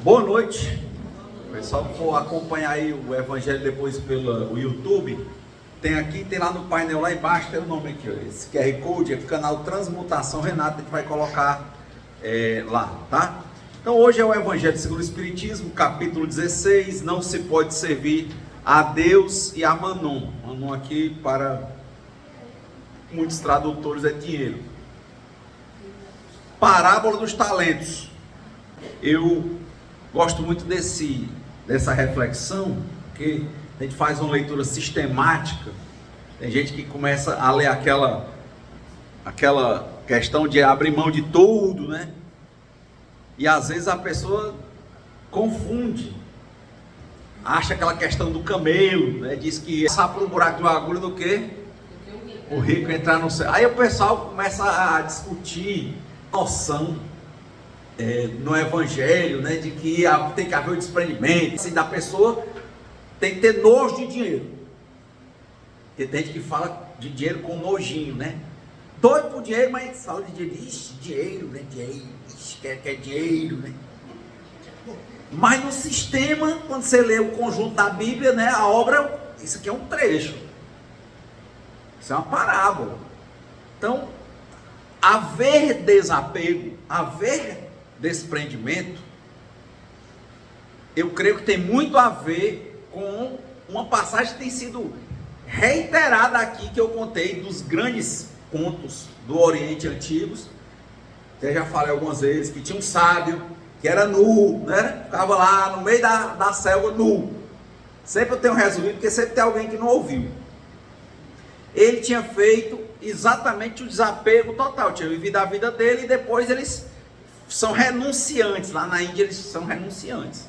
Boa noite. O pessoal que for acompanhar aí o Evangelho depois pelo YouTube, tem lá no painel lá embaixo, tem o nome aqui, ó, esse QR Code, é o canal Transmutação Renata, a gente vai colocar lá, tá? Então hoje é o Evangelho segundo o Espiritismo, capítulo 16, não se pode servir a Deus e a Manon. Manon aqui para muitos tradutores é dinheiro. Parábola dos talentos. Eu gosto muito dessa reflexão, porque a gente faz uma leitura sistemática. Tem gente que começa a ler aquela questão de abrir mão de tudo, né? E às vezes a pessoa confunde, acha aquela questão do camelo, né? Diz que passar por um buraco de uma agulha do que o rico entrar no céu. Aí o pessoal começa a discutir noção no Evangelho, né, de que tem que haver o desprendimento, assim, da pessoa tem que ter nojo de dinheiro. Porque tem gente que fala de dinheiro com nojinho, né? Doido por dinheiro, mas fala de dinheiro, ixi, dinheiro, né? Dinheiro, ixi, quer dinheiro, né? Mas no sistema, quando você lê o conjunto da Bíblia, né, a obra, isso aqui é um trecho, isso é uma parábola. Então, haver desapego, haver desprendimento, eu creio que tem muito a ver com uma passagem que tem sido reiterada aqui, que eu contei dos grandes contos do Oriente Antigos. Eu já falei algumas vezes que tinha um sábio que era nu, né? Ficava lá no meio da selva nu. Sempre eu tenho resumido, porque sempre tem alguém que não ouviu. Ele tinha feito exatamente o desapego total, tinha vivido a vida dele e depois eles são renunciantes. Lá na Índia eles são renunciantes.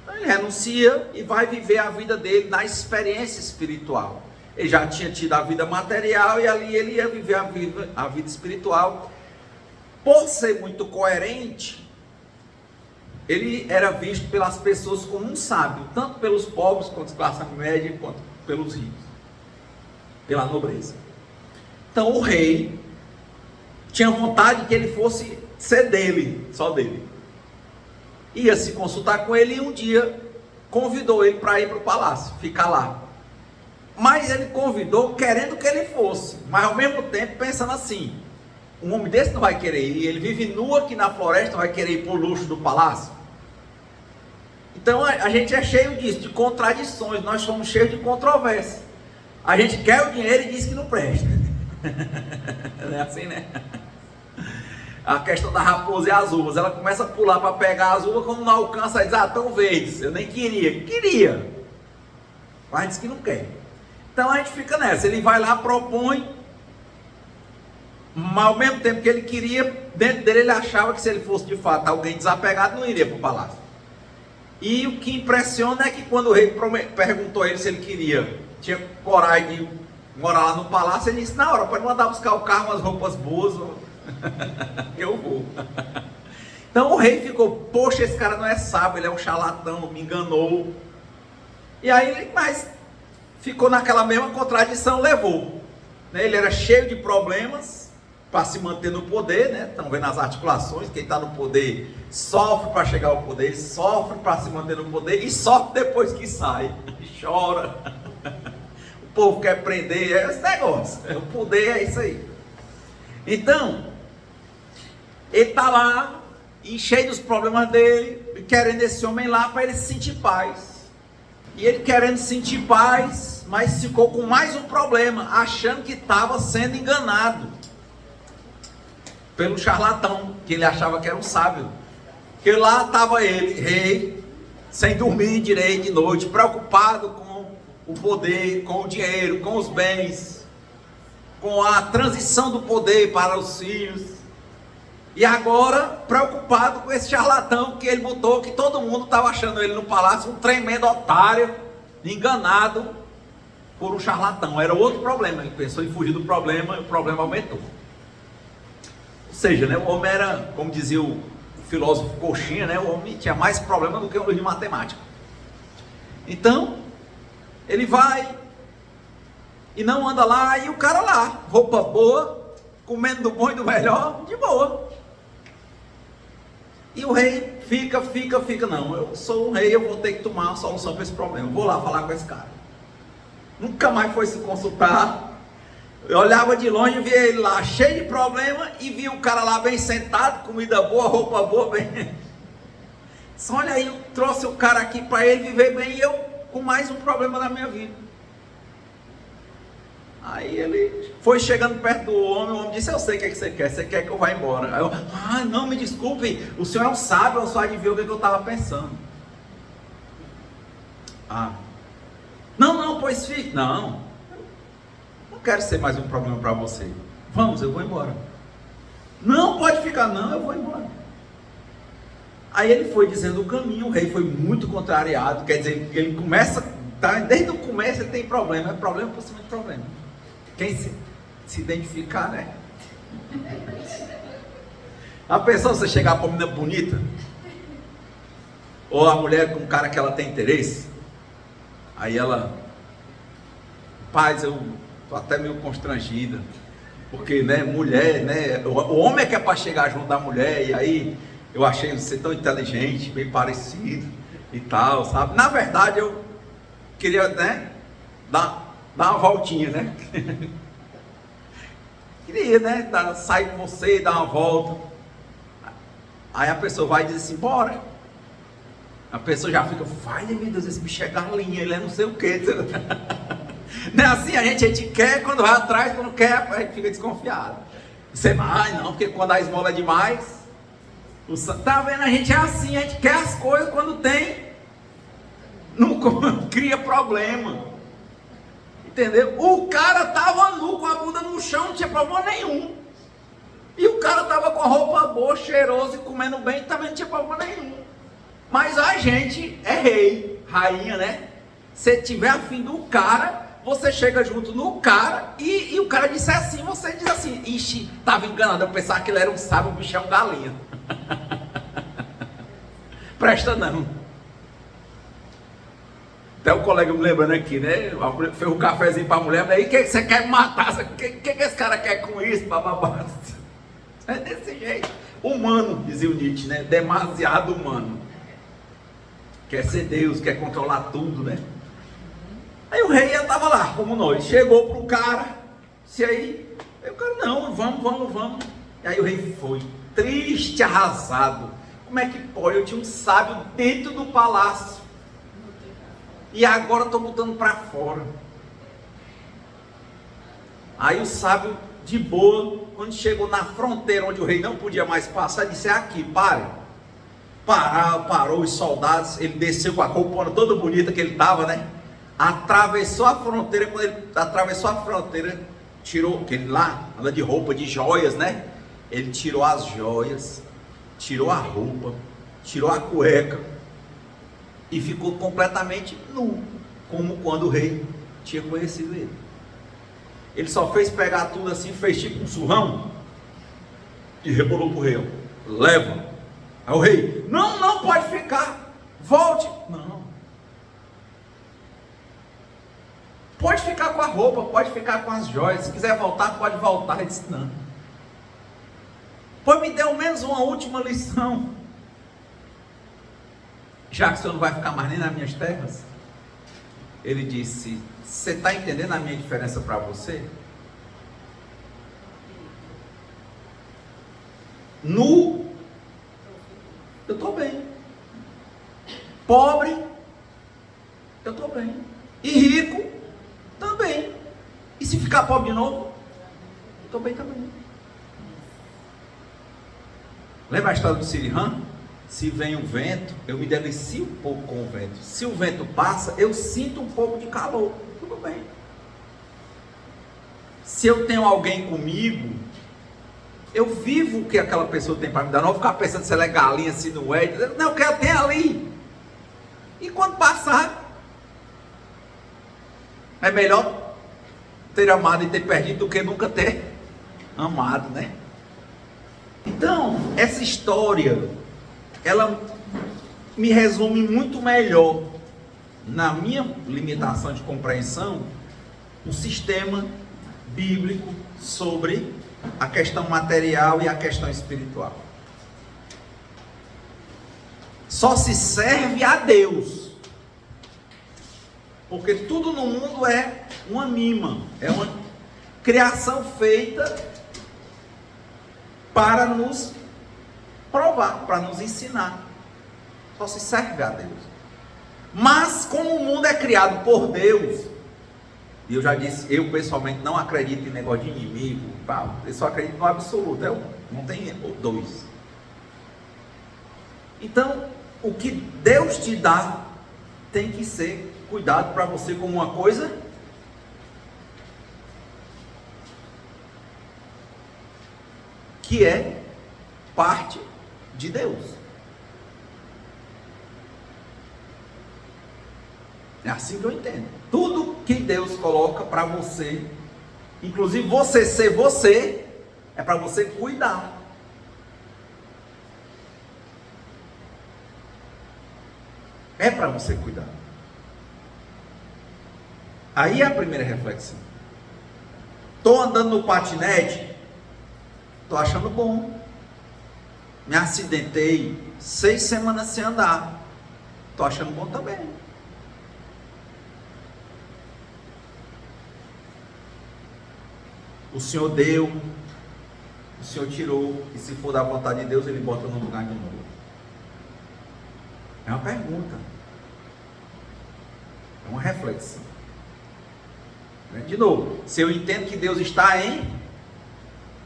Então ele renuncia e vai viver a vida dele na experiência espiritual. Ele já tinha tido a vida material e ali ele ia viver a vida espiritual. Por ser muito coerente, ele era visto pelas pessoas como um sábio, tanto pelos pobres quanto pela classe média, quanto pelos ricos, pela nobreza. Então o rei tinha vontade que ele fosse ser dele, só dele. Ia se consultar com ele e um dia convidou ele para ir para o palácio, ficar lá. Mas ele convidou querendo que ele fosse, mas ao mesmo tempo pensando assim: um homem desse não vai querer ir, ele vive nu aqui na floresta, vai querer ir para o luxo do palácio? Então a gente é cheio disso, de contradições, nós somos cheios de controvérsia. A gente quer o dinheiro e diz que não presta. Não é assim, né? A questão da raposa e as uvas, ela começa a pular para pegar as uvas, quando não alcança, diz: estão verdes, eu nem queria, mas diz que não quer. Então a gente fica nessa, ele vai lá, propõe, mas ao mesmo tempo que ele queria, dentro dele ele achava que se ele fosse de fato alguém desapegado, não iria para o palácio. E o que impressiona é que quando o rei perguntou a ele se ele tinha coragem de morar lá no palácio, ele disse: na hora, pode mandar buscar o carro, umas roupas boas, eu vou. Então o rei ficou: poxa, esse cara não é sábio, ele é um charlatão, me enganou. E aí, mas ficou naquela mesma contradição, levou, né? Ele era cheio de problemas para se manter no poder, né? Estão vendo as articulações, quem está no poder sofre para chegar ao poder, sofre para se manter no poder e sofre depois que sai, chora. O povo quer prender, é esse negócio, o poder é isso aí. Então ele está lá, e cheio dos problemas dele, querendo esse homem lá para ele se sentir paz. E ele querendo sentir paz, mas ficou com mais um problema, achando que estava sendo enganado pelo charlatão, que ele achava que era um sábio. Porque lá estava ele, rei, sem dormir direito de noite, preocupado com o poder, com o dinheiro, com os bens, com a transição do poder para os filhos. E agora preocupado com esse charlatão que ele botou, que todo mundo estava achando ele no palácio um tremendo otário, enganado por um charlatão. Era outro problema, ele pensou em fugir do problema e o problema aumentou. Ou seja, né, o homem era, como dizia o filósofo Coxinha, né, o homem tinha mais problema do que um livro de matemática. Então ele vai e não anda lá, e o cara lá, roupa boa, comendo do bom e do melhor, de boa. E o rei fica. Não, eu sou o rei, eu vou ter que tomar uma solução para esse problema. Eu vou lá falar com esse cara. Nunca mais foi se consultar. Eu olhava de longe, via ele lá cheio de problema e via o cara lá bem sentado, comida boa, roupa boa, bem. Só olha aí, eu trouxe o cara aqui para ele viver bem e eu com mais um problema na minha vida. Aí ele foi chegando perto do homem, o homem disse: eu sei o que você quer que eu vá embora. Aí eu: não, me desculpe, o senhor é um sábio, eu só adivinhei o que eu estava pensando. Não, pois fique. Não quero ser mais um problema para você. Vamos, eu vou embora. Não, pode ficar. Não, eu vou embora. Aí ele foi dizendo o caminho, o rei foi muito contrariado, quer dizer, ele começa, desde o começo ele tem problema, é problema por cima de problema. Quem se identificar, né? A pessoa, você chegar para uma menina bonita, ou a mulher com um cara que ela tem interesse, aí ela: paz, eu tô até meio constrangida, porque, né, mulher, né, o homem é que é para chegar junto da mulher, e aí eu achei você tão inteligente, bem parecido e tal, sabe? Na verdade eu queria, né, dar uma voltinha, né? Queria, né, sair com você e dar uma volta. Aí a pessoa vai e diz assim: bora. A pessoa já fica: vai, meu Deus, esse bicho é galinha, ele é não sei o que. Não é assim, a gente quer, quando vai atrás, quando quer, a gente fica desconfiado. Você vai, não, porque quando a esmola é demais, tá vendo, a gente é assim, a gente quer as coisas, quando tem, não cria problema. Entendeu? O cara tava nu, com a bunda no chão, não tinha problema nenhum. E o cara tava com a roupa boa, cheiroso e comendo bem, também não tinha problema nenhum. Mas a gente é rei, rainha, né? Se tiver afim do cara, você chega junto no cara e o cara disse assim, você diz assim: ixi, estava enganado, eu pensava que ele era um sábio, o bicho é um galinha. Presta não. Até o colega me lembrando aqui, né? Fez um cafezinho para a mulher, mas aí o que você quer me matar? O que esse cara quer com isso, bababá? É desse jeito. Humano, dizia o Nietzsche, né? Demasiado humano. Quer ser Deus, quer controlar tudo, né? Aí o rei estava lá, como nós. Chegou para o cara, aí o cara: não, vamos. E aí o rei foi, triste, arrasado. Como é que pode? Eu tinha um sábio dentro do palácio e agora estou botando para fora. Aí o sábio, de boa, quando chegou na fronteira onde o rei não podia mais passar, disse: é aqui, pare. Parou os soldados, ele desceu com a roupa toda bonita que ele estava, né? Atravessou a fronteira. Quando ele atravessou a fronteira, tirou, que ele lá anda de roupa, de joias, né? Ele tirou as joias, tirou a roupa, tirou a cueca e ficou completamente nu, como quando o rei tinha conhecido ele. Ele só fez pegar tudo assim, fez tipo um surrão e rebolou para o rei: leva. Aí o rei: não pode ficar, volte. Não. Pode ficar com a roupa, pode ficar com as joias, se quiser voltar, pode voltar. Ele disse: não. Pois me dê ao menos uma última lição. Já que o senhor não vai ficar mais nem nas minhas terras. Ele disse: você está entendendo a minha diferença para você? Nu, eu estou bem. Pobre, eu estou bem. E rico, também. E se ficar pobre de novo, estou bem também. Lembra a história do Sirihan? Se vem o vento, eu me delicio um pouco com o vento. Se o vento passa, eu sinto um pouco de calor. Tudo bem. Se eu tenho alguém comigo, eu vivo o que aquela pessoa tem para me dar. Não vou ficar pensando se ela é galinha, se não é. Não, eu quero ter ali. E quando passar, é melhor ter amado e ter perdido do que nunca ter amado, né? Então, essa história, ela me resume muito melhor, na minha limitação de compreensão, o sistema bíblico sobre a questão material e a questão espiritual. só se serve a Deus. Porque tudo no mundo é uma mima, é uma criação feita para nos provar, para nos ensinar. Só se serve a Deus. Mas como o mundo é criado por Deus, e eu já disse, eu pessoalmente não acredito em negócio de inimigo, eu só acredito no absoluto, não tem dois. Então, o que Deus te dá tem que ser cuidado para você como uma coisa que é parte de Deus. É assim que eu entendo. Tudo que Deus coloca para você, inclusive você ser você, é para você cuidar. É para você cuidar. Aí é a primeira reflexão. Estou andando no patinete, estou achando bom. Me acidentei 6 semanas sem andar, estou achando bom também. O Senhor deu, o Senhor tirou, e se for da vontade de Deus, Ele bota no lugar de novo. É uma pergunta, é uma reflexão. De novo, se eu entendo que Deus está em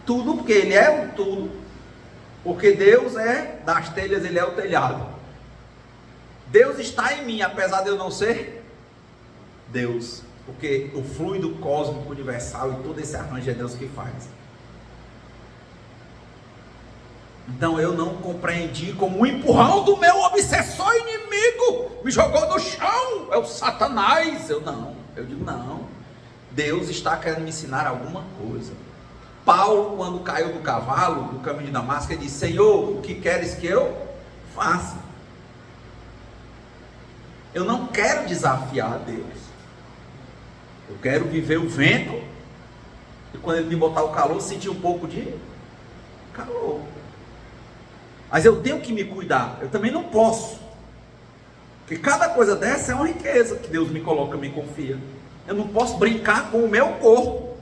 tudo, porque Ele é o tudo, porque Deus é das telhas, Ele é o telhado. Deus está em mim, apesar de eu não ser Deus, porque o fluido cósmico universal e todo esse arranjo é Deus que faz. Então eu não compreendi como um empurrão do meu obsessor inimigo me jogou no chão, é o Satanás. Eu digo não, Deus está querendo me ensinar alguma coisa. Paulo, quando caiu do cavalo, do caminho de Damasco, ele disse: Senhor, o que queres que eu faça? Eu não quero desafiar a Deus, eu quero viver o vento, e quando ele me botar o calor, sentir um pouco de calor. Mas eu tenho que me cuidar, eu também não posso, porque cada coisa dessa é uma riqueza que Deus me coloca, me confia. Eu não posso brincar com o meu corpo,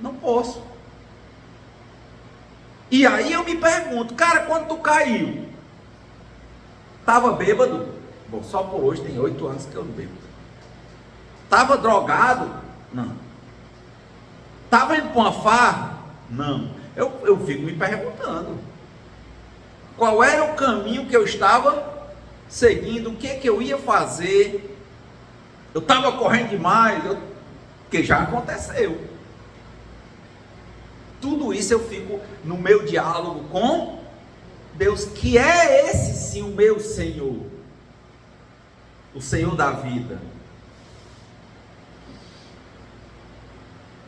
não posso. E aí eu me pergunto, cara, quando tu caiu, estava bêbado? Bom, só por hoje tem 8 anos que eu não bebo. Estava drogado? Não. Estava indo para uma farra? Não. Eu fico me perguntando, qual era o caminho que eu estava seguindo, o que eu ia fazer. Eu estava correndo demais, porque já aconteceu. Tudo isso eu fico no meu diálogo com Deus, que é esse sim o meu Senhor, o Senhor da vida.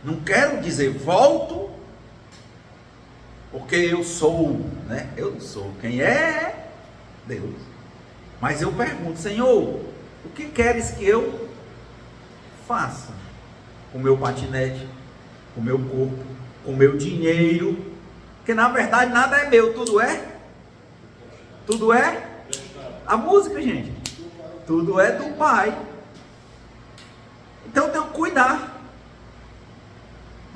Não quero dizer volto, porque eu sou, né? Eu não sou, quem é Deus. Mas eu pergunto: Senhor, o que queres que eu faça com o meu patinete, com o meu corpo, com o meu dinheiro? Porque na verdade nada é meu, tudo é a música, gente, tudo é do Pai. Então eu tenho que cuidar.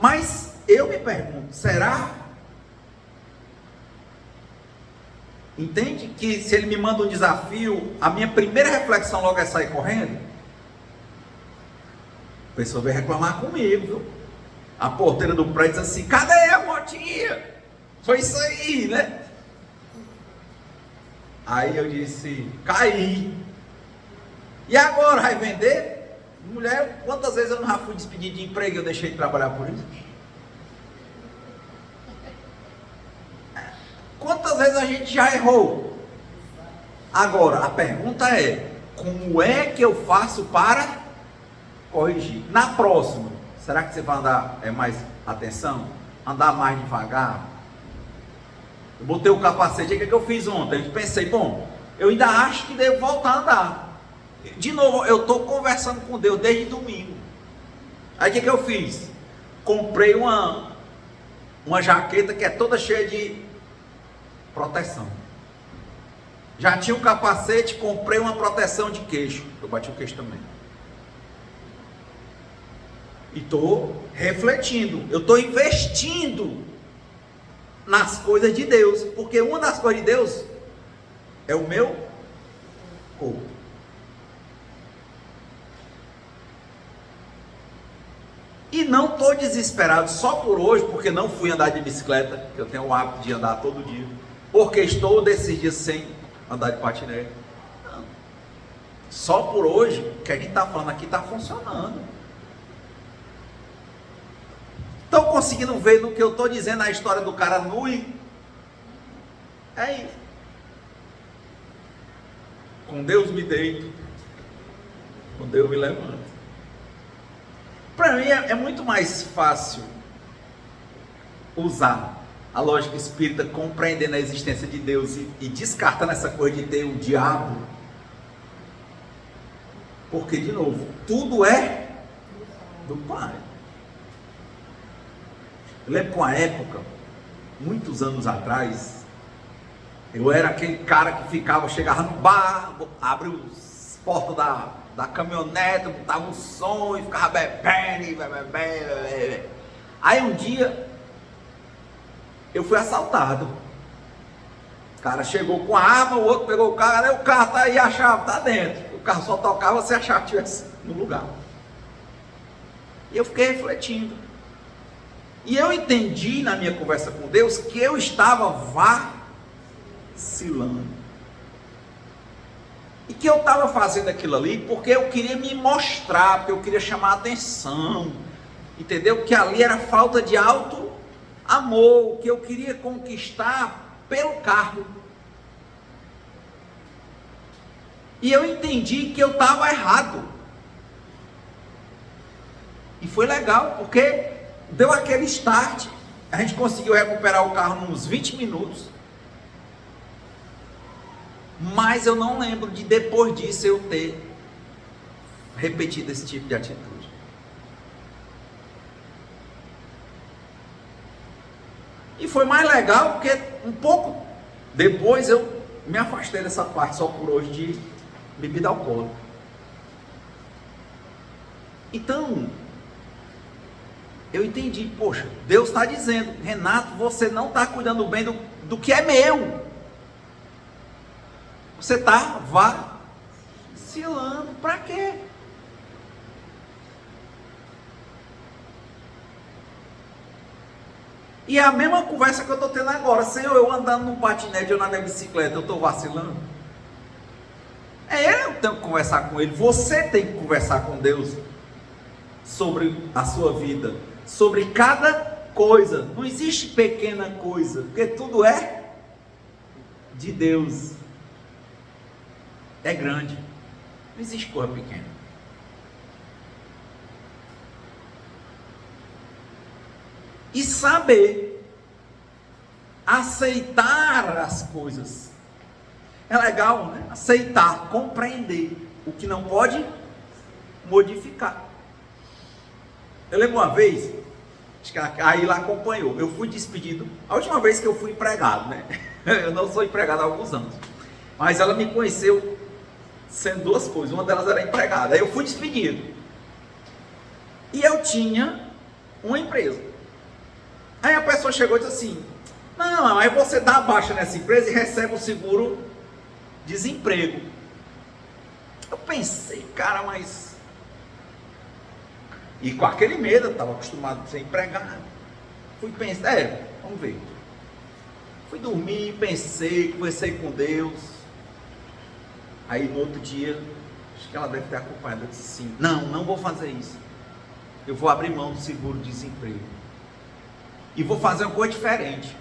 Mas eu me pergunto, será? Entende que se ele me manda um desafio, a minha primeira reflexão logo é sair correndo? A pessoa vai reclamar comigo, viu? A porteira do prédio diz assim: cadê a motinha? Foi isso aí, né? Aí eu disse: caí. E agora, vai vender? Mulher, quantas vezes eu não já fui despedido de emprego e eu deixei de trabalhar por isso? Quantas vezes a gente já errou? Agora, a pergunta é: como é que eu faço para corrigir? Na próxima, será que você vai andar mais atenção? Andar mais devagar? Eu botei o capacete, o que eu fiz ontem? Eu pensei, bom, eu ainda acho que devo voltar a andar. De novo, eu estou conversando com Deus desde domingo. Aí o que eu fiz? Comprei uma jaqueta que é toda cheia de proteção. Já tinha um capacete, comprei uma proteção de queixo. Eu bati o queixo também. E estou refletindo, eu estou investindo nas coisas de Deus, porque uma das coisas de Deus é o meu corpo. E não estou desesperado só por hoje, porque não fui andar de bicicleta, que eu tenho o hábito de andar todo dia, porque estou desses dias sem andar de patinete. Não. Só por hoje, o que a gente está falando aqui está funcionando. Estão conseguindo ver no que eu estou dizendo a história do cara nu? É isso. Com Deus me deito, com Deus me levanto. Para mim é muito mais fácil usar a lógica espírita, compreendendo a existência de Deus e descartando essa coisa de ter o diabo. Porque, de novo, tudo é do Pai. Eu lembro que uma época, muitos anos atrás, eu era aquele cara que chegava no bar, abria as portas da caminhonete, botava um som e ficava bebendo. Aí um dia, eu fui assaltado. O cara chegou com a arma, o outro pegou o carro, aí o carro tá aí, a chave tá dentro. O carro só tocava se a chave estivesse no lugar. E eu fiquei refletindo. E eu entendi na minha conversa com Deus que eu estava vacilando. E que eu estava fazendo aquilo ali porque eu queria me mostrar, porque eu queria chamar a atenção. Entendeu? Que ali era falta de alto amor, que eu queria conquistar pelo carro. E eu entendi que eu estava errado. E foi legal, porque deu aquele start, a gente conseguiu recuperar o carro em uns 20 minutos, mas eu não lembro de depois disso eu ter repetido esse tipo de atitude. E foi mais legal porque um pouco depois eu me afastei dessa parte só por hoje de bebida alcoólica. Então, eu entendi, poxa, Deus está dizendo, Renato, você não está cuidando bem do que é meu. Você está vacilando, para quê? E é a mesma conversa que eu estou tendo agora. Senhor, eu andando num patinete ou na minha bicicleta, eu estou vacilando? Eu tenho que conversar com Ele. Você tem que conversar com Deus sobre a sua vida, sobre cada coisa. Não existe pequena coisa, porque tudo é de Deus. É grande. Não existe coisa pequena. E saber aceitar as coisas. É legal, né? Aceitar, compreender o que não pode modificar. Eu lembro uma vez, acho que a Ilha acompanhou, eu fui despedido, a última vez que eu fui empregado, né? Eu não sou empregado há alguns anos, mas ela me conheceu sendo duas coisas, uma delas era empregada, aí eu fui despedido, e eu tinha uma empresa, aí a pessoa chegou e disse assim, não, aí você dá baixa nessa empresa e recebe o seguro desemprego. Eu pensei, cara, mas... E com aquele medo, eu estava acostumado a ser empregado. Fui pensar, vamos ver. Fui dormir, pensei, conversei com Deus. Aí no outro dia, acho que ela deve ter acompanhado. Eu disse assim, não vou fazer isso. Eu vou abrir mão do seguro-desemprego. E vou fazer uma coisa diferente.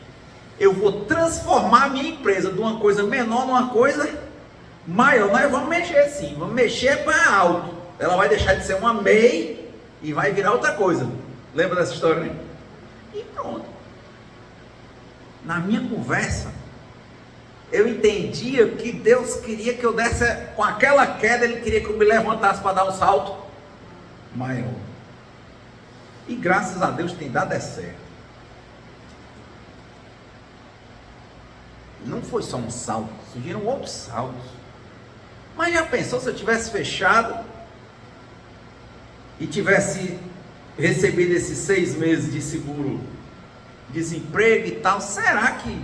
Eu vou transformar a minha empresa de uma coisa menor numa coisa maior. Nós vamos mexer sim, vamos mexer para alto. Ela vai deixar de ser uma MEI e vai virar outra coisa. Lembra dessa história, né? E pronto. Na minha conversa, eu entendia que Deus queria que eu desse, com aquela queda, Ele queria que eu me levantasse para dar um salto maior. E graças a Deus tem dado certo. não foi só um salto, surgiram outros saltos. Mas já pensou se eu tivesse fechado e tivesse recebido esses 6 meses de seguro, desemprego e tal? Será que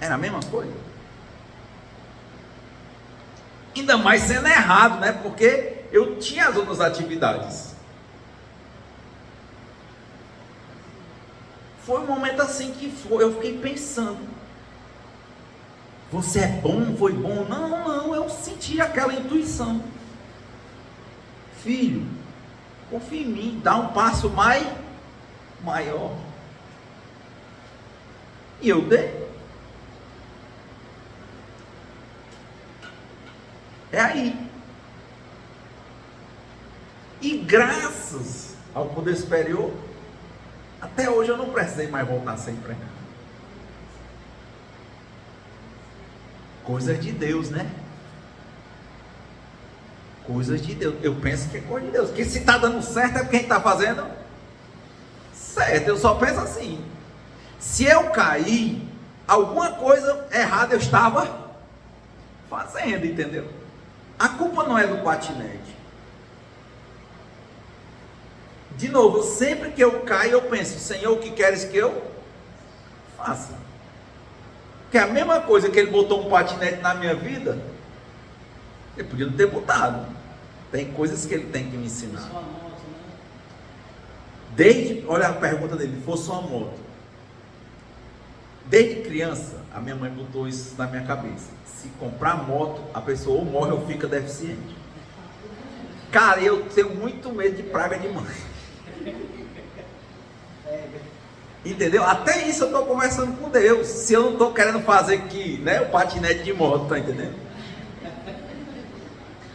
era a mesma coisa? Ainda mais sendo errado, né? Porque eu tinha as outras atividades. Foi um momento assim que eu fiquei pensando: você é bom? Foi bom? Não, eu senti aquela intuição. Filho, confia em mim, dá um passo maior. E eu dei. É aí. E graças ao poder superior, até hoje eu não precisei mais voltar a ser empregado. Coisas de Deus, né? Coisas de Deus. Eu penso que é coisa de Deus. Porque se está dando certo é porque quem está fazendo certo. Eu só penso assim: se eu cair, alguma coisa errada eu estava fazendo, entendeu? A culpa não é do patinete. De novo, sempre que eu caio, eu penso: Senhor, o que queres que eu faça? Que é a mesma coisa que ele botou um patinete na minha vida, ele podia não ter botado. Tem coisas que ele tem que me ensinar. Olha a pergunta dele: fosse uma moto. Desde criança, a minha mãe botou isso na minha cabeça: se comprar moto, a pessoa ou morre ou fica deficiente. Cara, eu tenho muito medo de praga de mãe. Entendeu? Até isso eu estou conversando com Deus. Se eu não estou querendo fazer aqui, né, o patinete de moto, tá entendendo?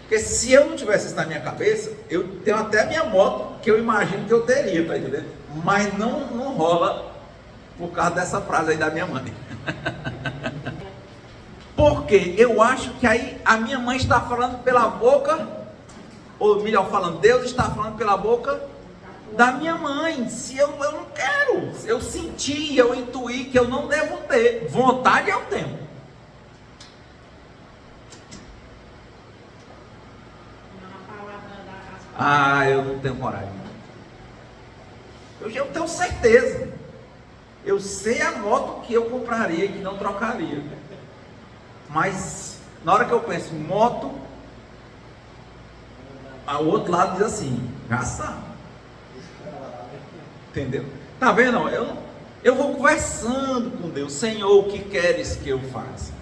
Porque se eu não tivesse isso na minha cabeça, eu tenho até a minha moto que eu imagino que eu teria, tá entendendo? Mas não rola por causa dessa frase aí da minha mãe. Porque eu acho que aí a minha mãe está falando pela boca, ou melhor falando, Deus está falando pela boca da minha mãe. Se eu não quero, eu senti, eu intuí que eu não devo ter. Vontade eu tenho. Eu não tenho coragem. Eu tenho certeza. Eu sei a moto que eu compraria e que não trocaria. Mas na hora que eu penso em moto, o outro lado diz assim: já sabe. Entendeu? Tá vendo? Eu vou conversando com Deus: Senhor, o que queres que eu faça?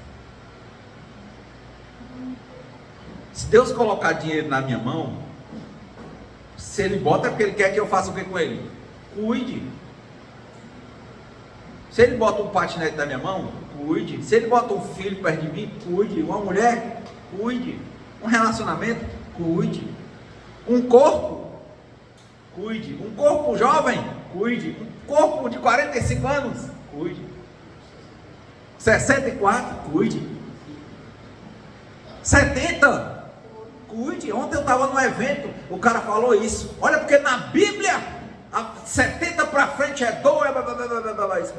Se Deus colocar dinheiro na minha mão, se Ele bota é porque Ele quer que eu faça o que com ele? Cuide. Se Ele bota um patinete na minha mão, cuide. Se Ele bota um filho perto de mim, cuide. Uma mulher, cuide. Um relacionamento, cuide. Um corpo, cuide. Um corpo jovem, cuide. Um corpo de 45 anos, cuide. 64, cuide. 70, cuide. Ontem eu estava num evento, o cara falou isso: olha, porque na Bíblia, 70 para frente é dor.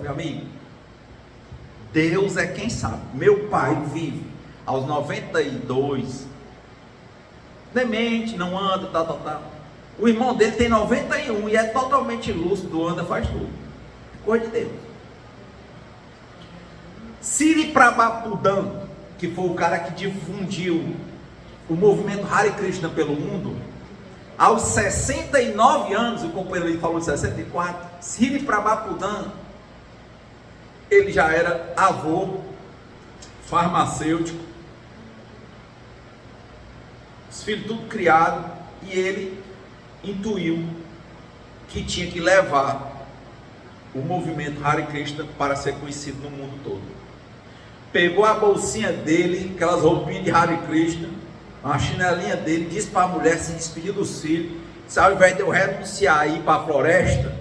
Meu amigo, Deus é quem sabe. Meu pai vive aos 92, demente, não anda, tal. O irmão dele tem 91 e é totalmente lúcido, anda, faz tudo. Coisa de Deus. Siri Prabhupada, que foi o cara que difundiu o movimento Hare Krishna pelo mundo, aos 69 anos, o companheiro ele falou de 64, Siri Prabhupada, ele já era avô, farmacêutico, os filhos tudo criado, e ele intuiu que tinha que levar o movimento Hare Krishna para ser conhecido no mundo todo. Pegou a bolsinha dele, aquelas roupinhas de Hare Krishna, uma chinelinha dele, disse para a mulher, se despedir dos filhos: se ao invés de eu renunciar a ir para a floresta,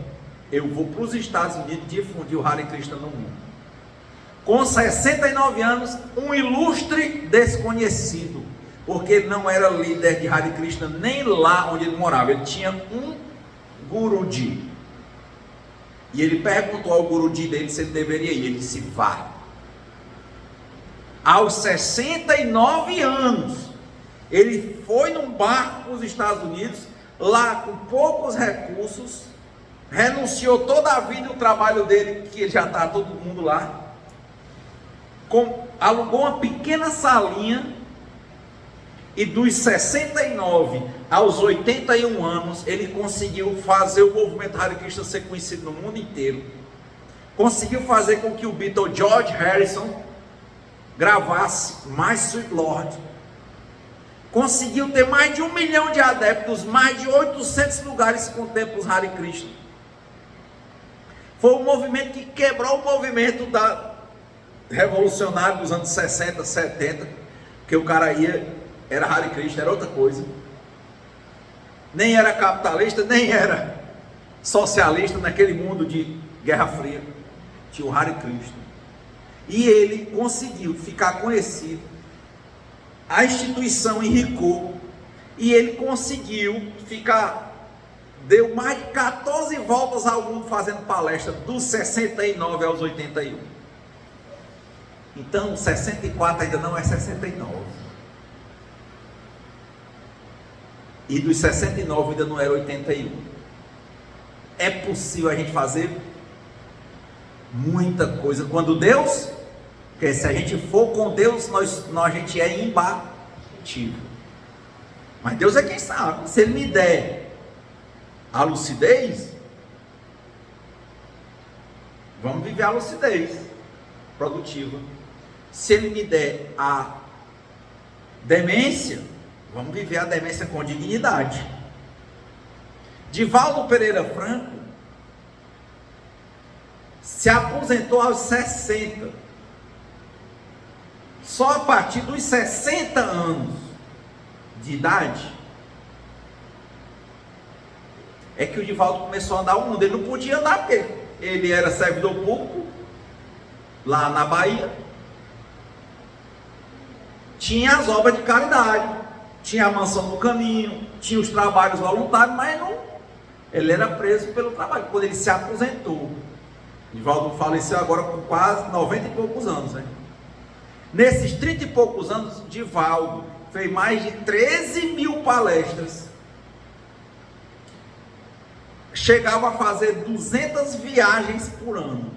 eu vou para os Estados Unidos difundir o Hare Krishna no mundo. Com 69 anos, um ilustre desconhecido, porque ele não era líder de Hare Krishna nem lá onde ele morava. Ele tinha um guruji. E ele perguntou ao gurudi dele se ele deveria ir. Ele disse: vá. Aos 69 anos, ele foi num barco para os Estados Unidos, lá com poucos recursos, renunciou toda a vida e o trabalho dele, que já está todo mundo lá, alugou uma pequena salinha, e dos 69 aos 81 anos, ele conseguiu fazer o movimento Hare Krishna ser conhecido no mundo inteiro. Conseguiu fazer com que o Beatle George Harrison gravasse My Sweet Lord. Conseguiu ter mais de 1 milhão de adeptos, mais de 800 lugares com templos Hare Krishna. Foi um movimento que quebrou o movimento revolucionário dos anos 60, 70, que o cara era Hare Krishna, era outra coisa. Nem era capitalista, nem era socialista naquele mundo de Guerra Fria. Tinha o Hare Krishna. E ele conseguiu ficar conhecido. A instituição enricou. E ele conseguiu ficar... Deu mais de 14 voltas ao mundo fazendo palestra, dos 69 aos 81. Então, 64 ainda não é 69. E dos 69 ainda não era 81. É possível a gente fazer muita coisa quando Deus, porque se a gente for com Deus, a gente é imbatível. Mas Deus é quem sabe. Se Ele me der a lucidez, vamos viver a lucidez produtiva. Se Ele me der a demência, vamos viver a demência com dignidade. Divaldo Pereira Franco se aposentou aos 60. Só a partir dos 60 anos de idade é que o Divaldo começou a andar o mundo. Ele não podia andar porque ele era servidor público lá na Bahia. Tinha as obras de caridade, tinha a mansão do caminho, tinha os trabalhos voluntários, mas não, ele era preso pelo trabalho. Quando ele se aposentou, Divaldo faleceu agora com quase 90 e poucos anos, né? Nesses 30 e poucos anos, Divaldo fez mais de 13 mil palestras, chegava a fazer 200 viagens por ano,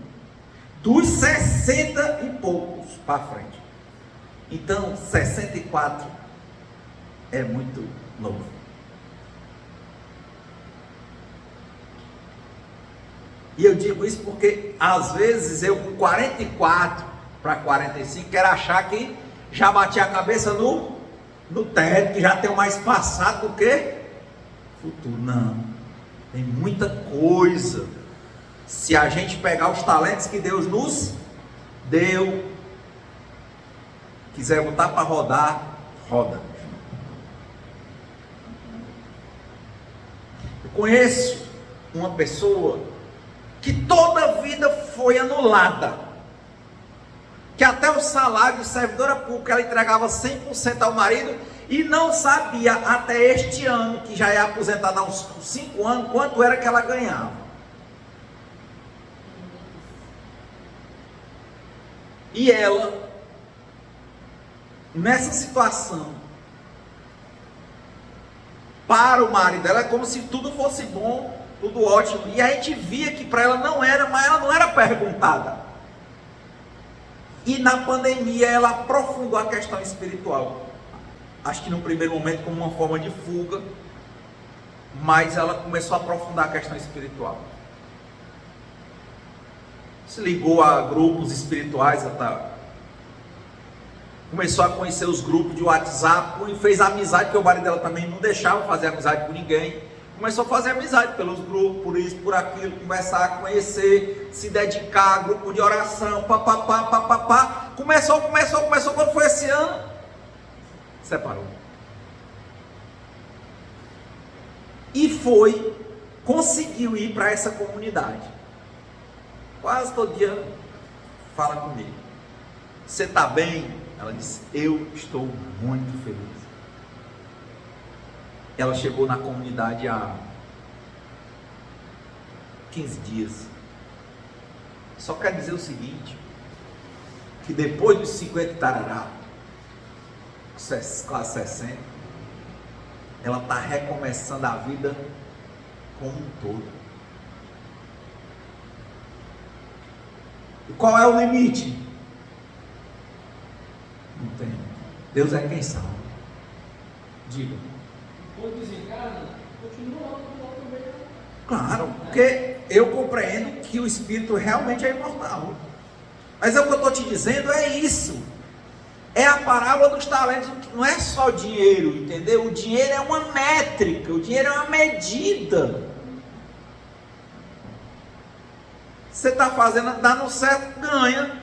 dos 60 e poucos para frente. Então, 64 é muito novo. E eu digo isso porque, às vezes, eu com 44 para 45, quero achar que já bati a cabeça no teto, que já tenho mais passado do que futuro. Não, tem muita coisa. Se a gente pegar os talentos que Deus nos deu, quiser botar para rodar, roda. Eu conheço uma pessoa que toda a vida foi anulada, que até o salário de servidora pública ela entregava 100% ao marido e não sabia até este ano, que já é aposentada há uns 5 anos, quanto era que ela ganhava. E ela, nessa situação, para o marido dela, é como se tudo fosse bom, tudo ótimo, e a gente via que para ela não era, mas ela não era perguntada. E na pandemia ela aprofundou a questão espiritual, acho que no primeiro momento como uma forma de fuga, mas ela começou a aprofundar a questão espiritual. Se ligou a grupos espirituais, começou a conhecer os grupos de WhatsApp, e fez amizade, porque o marido dela também não deixava fazer amizade com ninguém. Começou a fazer amizade pelos grupos, por isso, por aquilo, conversar, conhecer, se dedicar, grupo de oração, papapá. Começou, quando foi esse ano, separou. E conseguiu ir para essa comunidade. Quase todo dia fala comigo. Você está bem? Ela disse, eu estou muito feliz. Ela chegou na comunidade há 15 dias. Só quer dizer o seguinte, que depois dos 50 tarará, quase 60, ela está recomeçando a vida como um todo. E qual é o limite? Não tem. Deus é quem sabe. Diga. Quando desencarna, continua lá também. Claro, porque eu compreendo que o espírito realmente é imortal. Mas o que eu estou te dizendo é isso. É a parábola dos talentos. Não é só dinheiro, entendeu? O dinheiro é uma métrica, o dinheiro é uma medida. Você está fazendo, dando certo, ganha.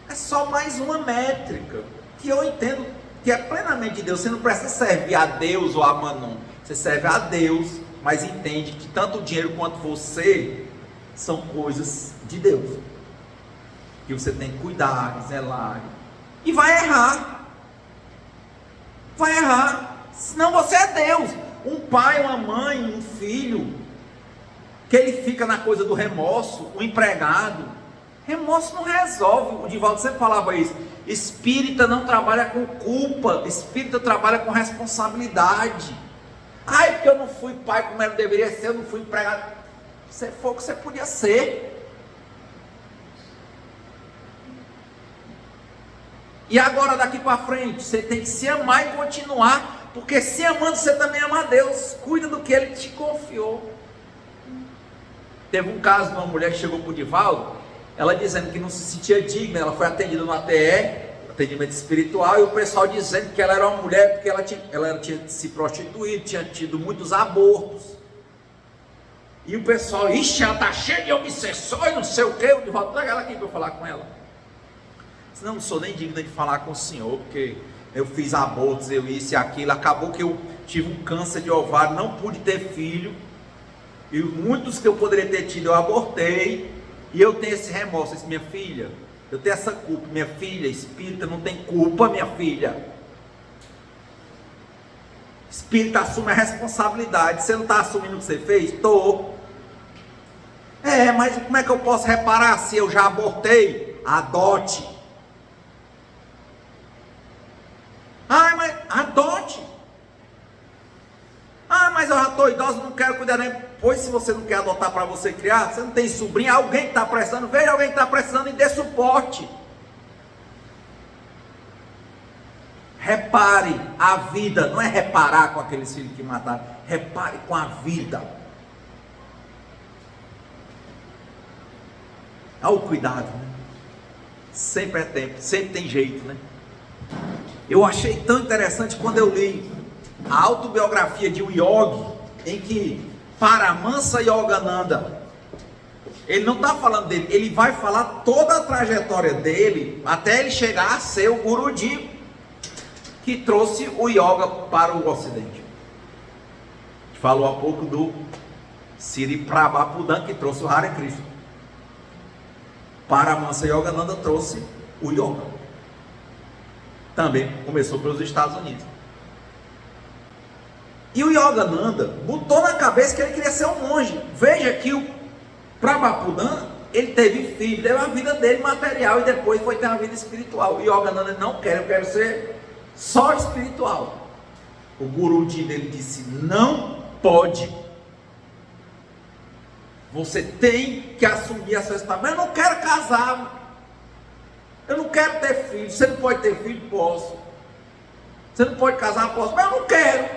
É só mais uma métrica. Que eu entendo que é plenamente de Deus. Você não precisa servir a Deus ou a Manon. Você serve a Deus, mas entende que tanto o dinheiro quanto você são coisas de Deus. Que você tem que cuidar, zelar. E vai errar. Vai errar. Senão você é Deus. Um pai, uma mãe, um filho, que ele fica na coisa do remorso, o empregado. Remorso não resolve. O Divaldo sempre falava isso. Espírita não trabalha com culpa. Espírita trabalha com responsabilidade. Ai, porque eu não fui pai como eu deveria ser, eu não fui empregado. Você foi o que você podia ser. E agora daqui para frente, você tem que se amar e continuar, porque se amando você também ama a Deus. Cuida do que Ele te confiou. Teve um caso de uma mulher que chegou para o Divaldo, ela dizendo que não se sentia digna, ela foi atendida no ATE, atendimento espiritual, e o pessoal dizendo que ela era uma mulher, porque ela tinha se prostituído, tinha tido muitos abortos. E o pessoal, ixi, ela está cheia de obsessões, não sei o que, o Divaldo, traga ela aqui para eu falar com ela. Não sou nem digna de falar com o senhor, porque eu fiz abortos, eu isso e aquilo, acabou que eu tive um câncer de ovário, não pude ter filho, e muitos que eu poderia ter tido eu abortei, e eu tenho esse remorso. Eu disse, minha filha, eu tenho essa culpa. Minha filha, espírita não tem culpa, minha filha. Espírita assume a responsabilidade. Você não está assumindo o que você fez? Estou. Mas como é que eu posso reparar se eu já abortei? Adote. Mas adote. Mas eu já estou idosa, não quero cuidar nem. Pois se você não quer adotar para você criar, você não tem sobrinho, alguém que está precisando, veja alguém que está precisando e dê suporte. Repare a vida, não é reparar com aqueles filhos que mataram, repare com a vida. Olha o cuidado, né? Sempre é tempo, sempre tem jeito, né? Eu achei tão interessante quando eu li a autobiografia de um yogi, em que Paramahansa Yogananda, ele não está falando dele, ele vai falar toda a trajetória dele, até ele chegar a ser o Guruji, que trouxe o yoga para o ocidente. A gente falou há pouco do Sri Prabhupada, que trouxe o Hare Krishna. Paramahansa Yogananda trouxe o yoga. Também começou pelos Estados Unidos. E o Yogananda botou na cabeça que ele queria ser um monge. Veja que o Prabhupada, ele teve filho, teve a vida dele material e depois foi ter uma vida espiritual. O Yogananda não quer, eu quero ser só espiritual. O Guruji dele disse, não pode. Você tem que assumir a sua estabilidade. Mas eu não quero casar. Eu não quero ter filho. Você não pode ter filho? Posso. Você não pode casar? Posso. Mas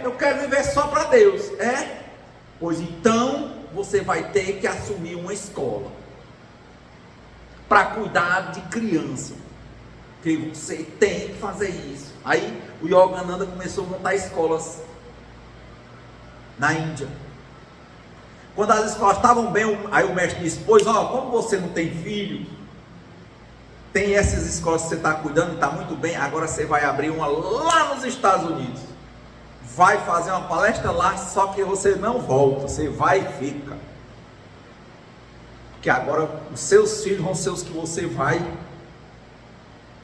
eu quero viver só para Deus. Pois então você vai ter que assumir uma escola para cuidar de criança, que você tem que fazer isso. Aí o Yogananda começou a montar escolas na Índia. Quando as escolas estavam bem, aí o mestre disse, pois como você não tem filho, tem essas escolas que você está cuidando, está muito bem, agora você vai abrir uma lá nos Estados Unidos, vai fazer uma palestra lá, só que você não volta, você vai e fica, porque agora os seus filhos vão ser os que você vai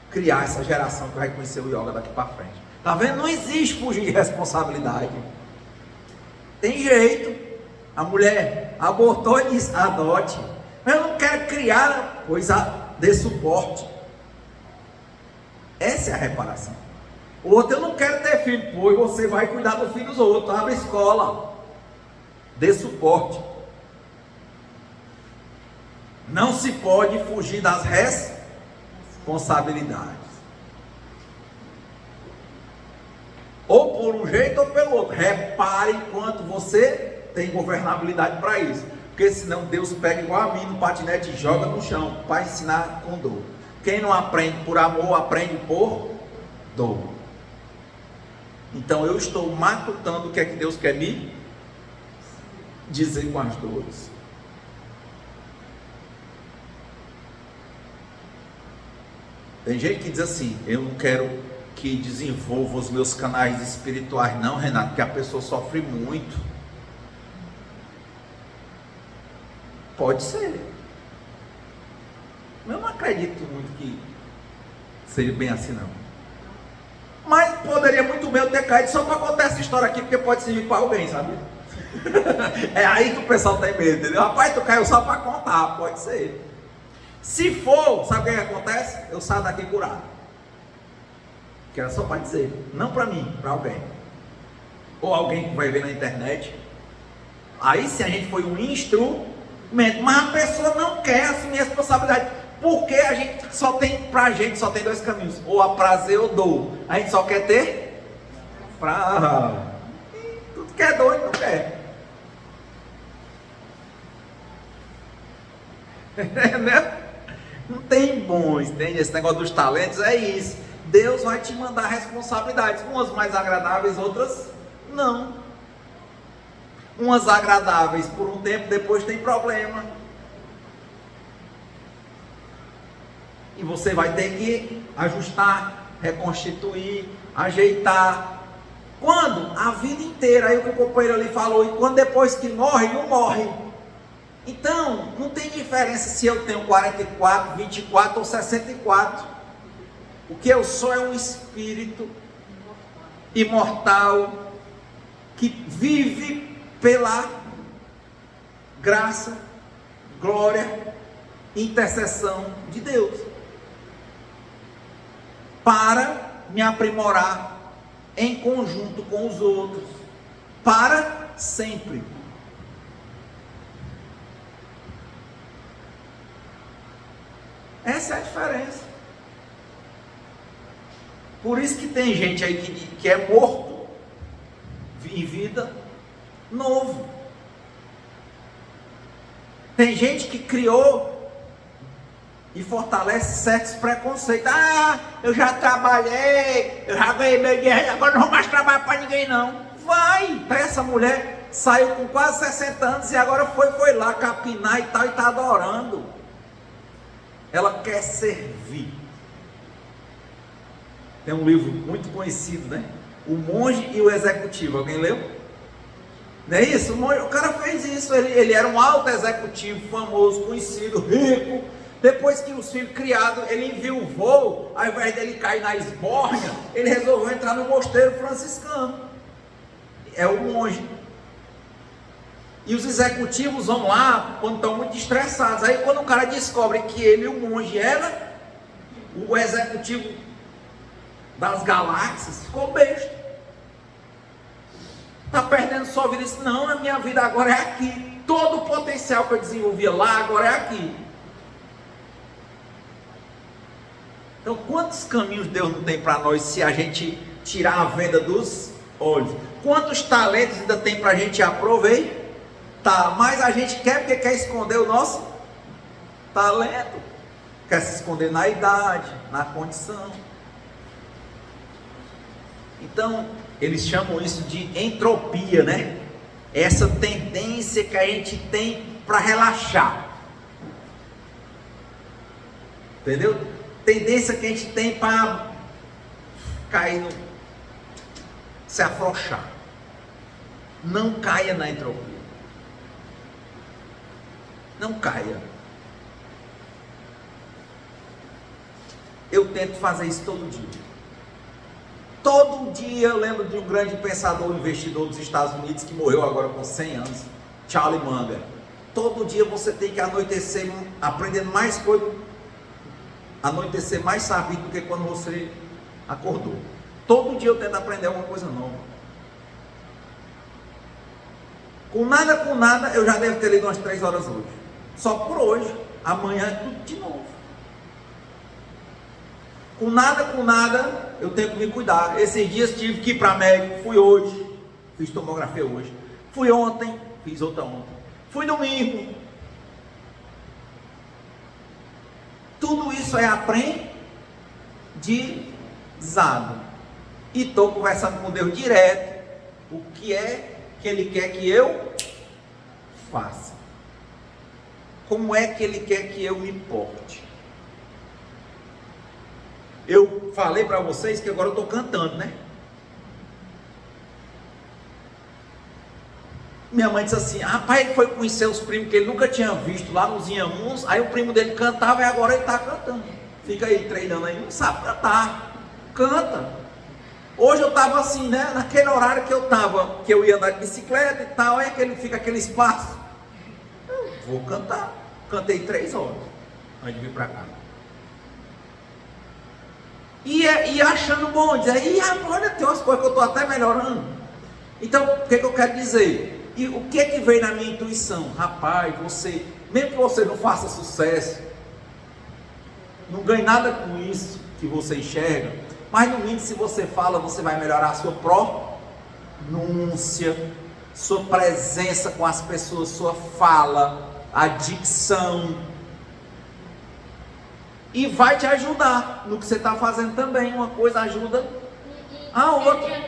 criar, essa geração que vai conhecer o yoga daqui para frente. Tá vendo? Não existe fugir de responsabilidade, tem jeito. A mulher abortou e disse, adote. Eu não quero criar, pois dê suporte. Essa é a reparação. O outro, eu não quero ter filho, pois você vai cuidar do filho dos outros. Abre escola. Dê suporte. Não se pode fugir das responsabilidades. Ou por um jeito ou pelo outro. Repare quanto você tem governabilidade para isso. Porque senão Deus pega igual a mim no patinete e joga no chão para ensinar com dor. Quem não aprende por amor, aprende por dor. Então eu estou matutando o que é que Deus quer me dizer com as dores. Tem gente que diz assim: eu não quero que desenvolva os meus canais espirituais, não, Renato, porque a pessoa sofre muito. Pode ser. Eu não acredito muito que seja bem assim, não. Mas poderia muito bem eu ter caído só para contar essa história aqui, porque pode servir para alguém, sabe? É aí que o pessoal tem medo, entendeu? Rapaz, tu caiu só para contar, pode ser. Se for, sabe o que acontece? Eu saio daqui curado. Que era só para dizer, não para mim, para alguém. Ou alguém que vai ver na internet. Aí sim a gente foi um instrumento, mas a pessoa não quer assumir a responsabilidade. Porque a gente só tem, pra gente só tem dois caminhos, ou a prazer ou dor. A gente só quer ter tudo que é doido não quer. Não tem bons, entende? Esse negócio dos talentos é isso. Deus vai te mandar responsabilidades, umas mais agradáveis, outras não. Umas agradáveis por um tempo, depois tem problema. E você vai ter que ajustar, reconstituir, ajeitar. Quando? A vida inteira. Aí o que o companheiro ali falou, e quando depois que morre, não morre. Então, não tem diferença se eu tenho 44, 24 ou 64. O que eu sou é um espírito imortal que vive pela graça, glória, intercessão de Deus, para me aprimorar em conjunto com os outros, para sempre. Essa é a diferença. Por isso que tem gente aí que é morto em vida novo. Tem gente que criou e fortalece certos preconceitos. Ah, eu já trabalhei, eu já ganhei meu dinheiro, agora não vou mais trabalhar para ninguém não. Vai! Essa mulher saiu com quase 60 anos e agora foi lá capinar e tal, e está adorando. Ela quer servir. Tem um livro muito conhecido, né? O Monge e o Executivo. Alguém leu? Não é isso? O cara fez isso. Ele era um alto executivo, famoso, conhecido, rico. Depois que os filhos criados, ele enviou, ao invés dele cair na esbórnia, ele resolveu entrar no mosteiro franciscano. É o monge. E os executivos vão lá quando estão muito estressados. Aí quando o cara descobre que ele, o monge, era o executivo das galáxias, ficou besta. Está perdendo sua vida. Disse, não, a minha vida agora é aqui. Todo o potencial que eu desenvolvia lá, agora é aqui. Então, quantos caminhos Deus não tem para nós se a gente tirar a venda dos olhos? Quantos talentos ainda tem para a gente aproveitar? Mas a gente quer porque quer esconder o nosso talento. Quer se esconder na idade, na condição. Então, eles chamam isso de entropia, né? Essa tendência que a gente tem para relaxar. Entendeu? Tendência que a gente tem para cair se afrouxar. Não caia na entropia. Não caia. Eu tento fazer isso todo dia. Todo dia eu lembro de um grande pensador, investidor dos Estados Unidos que morreu agora com 100 anos, Charlie Munger. Todo dia você tem que anoitecer aprendendo mais coisa, anoitecer mais sabido do que quando você acordou. Todo dia eu tento aprender alguma coisa nova. Com nada, eu já devo ter lido umas 3 horas hoje. Só por hoje. Amanhã é tudo de novo. Com nada, eu tenho que me cuidar. Esses dias tive que ir para médico. Fui hoje, fiz tomografia hoje. Fui ontem, fiz outra ontem. Fui domingo. Tudo isso é aprendizado. E estou conversando com Deus direto. O que é que Ele quer que eu faça? Como é que Ele quer que eu me porte? Eu falei para vocês que agora eu estou cantando, né? Minha mãe disse assim: rapaz, ele foi conhecer os primos que ele nunca tinha visto lá nos Inhamuns. Aí o primo dele cantava e agora ele está cantando. Fica aí treinando aí, não sabe cantar. Canta. Hoje eu estava assim, né? Naquele horário que eu ia andar de bicicleta e tal, aí fica aquele espaço. Eu vou cantar. Cantei 3 horas antes de vir para cá. E achando bom, dizer, olha, tem umas coisas que eu estou até melhorando. Então, o que eu quero dizer? E o que é que veio na minha intuição? Rapaz, você, mesmo que você não faça sucesso, não ganhe nada com isso que você enxerga, mas no mínimo, se você fala, você vai melhorar a sua pronúncia, sua presença com as pessoas, sua fala, a dicção, e vai te ajudar no que você está fazendo também. Uma coisa ajuda a outra.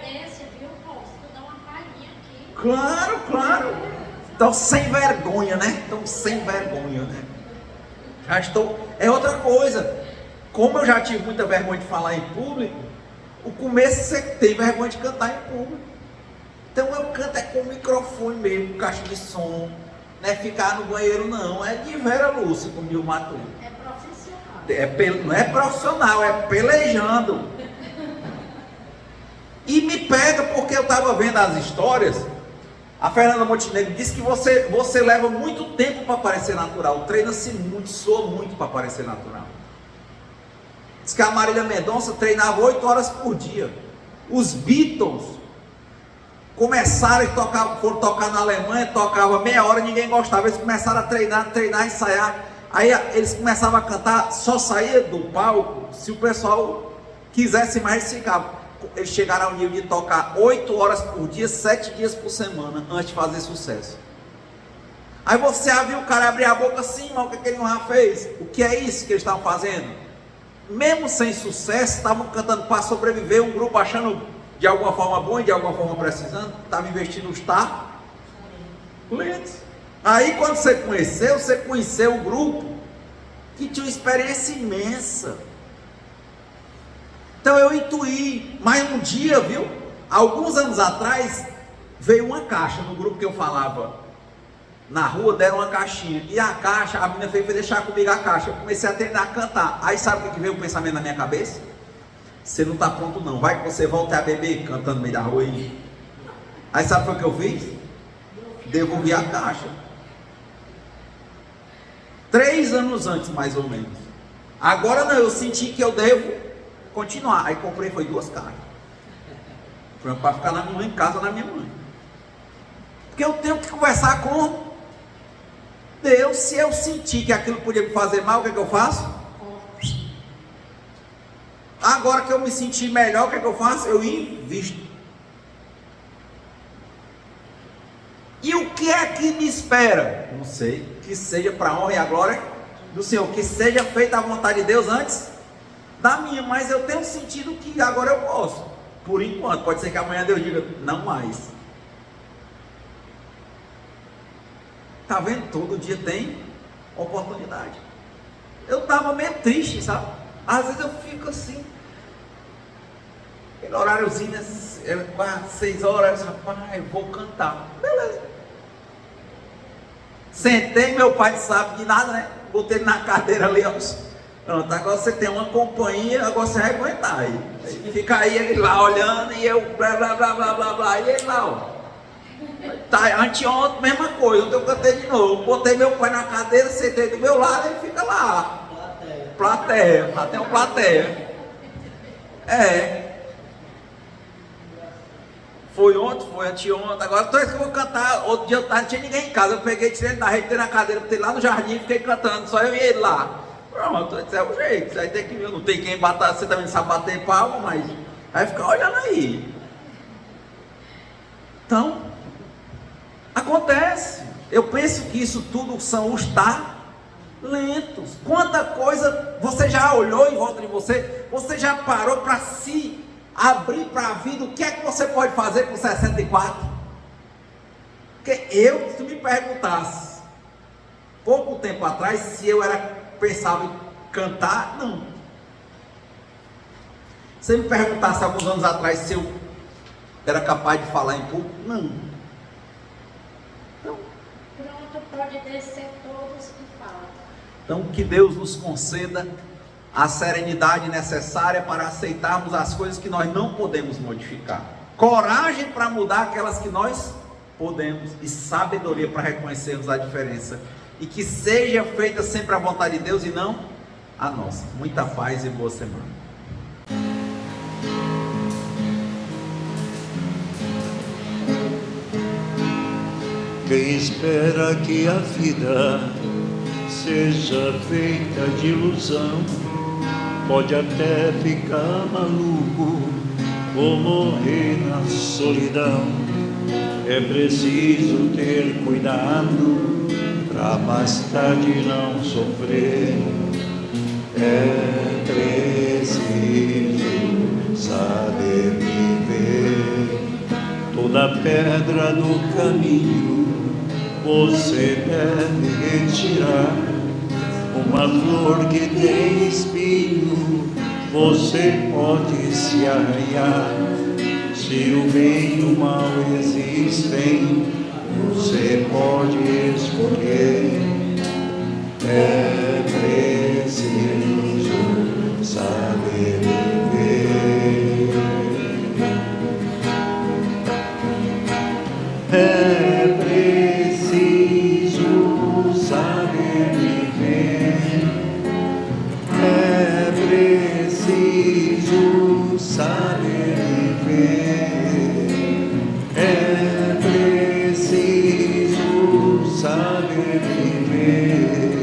Claro. Então, sem vergonha, né? Já estou. É outra coisa. Como eu já tive muita vergonha de falar em público, o começo você tem vergonha de cantar em público. Então eu canto com o microfone mesmo, com caixa de som. Não é ficar no banheiro, não. É de Vera Lúcia, como diz o Matuto. É profissional. Não é profissional, é pelejando. E me pega porque eu estava vendo as histórias. A Fernanda Montenegro disse que você leva muito tempo para parecer natural. Treina-se muito, soa muito para parecer natural. Diz que a Marília Mendonça treinava 8 horas por dia. Os Beatles começaram foram tocar na Alemanha, tocava meia hora, ninguém gostava. Eles começaram a treinar, ensaiar. Aí eles começavam a cantar, só saía do palco se o pessoal quisesse mais, ficar. Eles chegaram ao nível de tocar 8 horas por dia, 7 dias por semana, antes de fazer sucesso. Aí você viu o cara abrir a boca assim, mas o que ele não fez? O que é isso que eles estavam fazendo? Mesmo sem sucesso, estavam cantando para sobreviver. Um grupo achando de alguma forma bom e de alguma forma precisando, estava investindo os talentos. Aí quando você conheceu o grupo que tinha uma experiência imensa. Então eu intuí, mas um dia, viu? Alguns anos atrás, veio uma caixa no grupo que eu falava. Na rua deram uma caixinha. E a caixa, a menina veio deixar comigo a caixa. Eu comecei a treinar a cantar. Aí sabe o que veio o pensamento na minha cabeça? Você não está pronto não. Vai que você volta a beber cantando no meio da rua aí. Aí sabe o que eu fiz? Devolvi a caixa. 3 anos antes, mais ou menos. Agora não, eu senti que eu devo continuar. Aí comprei, foi 2 caixas. Para ficar em casa na minha mãe. Porque eu tenho que conversar com Deus. Se eu sentir que aquilo podia me fazer mal, o que é que eu faço? Agora que eu me senti melhor, o que é que eu faço? Eu invisto. E o que é que me espera? Não sei. Que seja para a honra e a glória do Senhor. Que seja feita a vontade de Deus antes da minha. Mas eu tenho sentido que agora eu posso. Por enquanto. Pode ser que amanhã Deus diga, não mais. Está vendo? Todo dia tem oportunidade. Eu estava meio triste, sabe? Às vezes eu fico assim. Aquele horáriozinho, 6 horas, rapaz, eu vou cantar. Beleza. Sentei, meu pai não sabe de nada, né? Botei ele na cadeira ali, ó. Pronto, agora você tem uma companhia, agora você vai aguentar aí. Fica aí ele lá olhando e eu blá blá blá blá blá blá. E ele lá, ó. Tá, anteontem, mesma coisa, ontem eu cantei de novo. Botei meu pai na cadeira, sentei do meu lado e ele fica lá. Plateia, tem uma plateia. Foi ontem, foi anteontem. Agora toda vez que eu vou cantar, outro dia não tinha ninguém em casa. Eu peguei, tirei ele da rede, na cadeira, botei lá no jardim e fiquei cantando, só eu e ele lá. Pronto, esse é o jeito. Isso aí tem que ver, não tem quem bater, você também não sabe bater palma, mas vai ficar olhando aí. Então, acontece. Eu penso que isso tudo são os talentos. Quanta coisa você já olhou em volta de você? Você já parou para se abrir para a vida? O que é que você pode fazer com 64? Porque se tu me perguntasse pouco tempo atrás se eu pensava em cantar, não. Se você me perguntasse alguns anos atrás se eu era capaz de falar em público, não. Pronto, pode descer todos que falam. Então, que Deus nos conceda a serenidade necessária para aceitarmos as coisas que nós não podemos modificar, coragem para mudar aquelas que nós podemos e sabedoria para reconhecermos a diferença, e que seja feita sempre a vontade de Deus e não a nossa. Muita paz e boa semana. Quem espera que a vida seja feita de ilusão pode até ficar maluco ou morrer na solidão. É preciso ter cuidado pra mais tarde não sofrer. É preciso saber viver. Toda pedra do caminho você deve retirar. Uma flor que tem espinho você pode se arranhar. Se o bem e o mal existem, você pode escolher. É preciso saber viver. É preciso saber viver. É preciso saber viver. É preciso saber viver.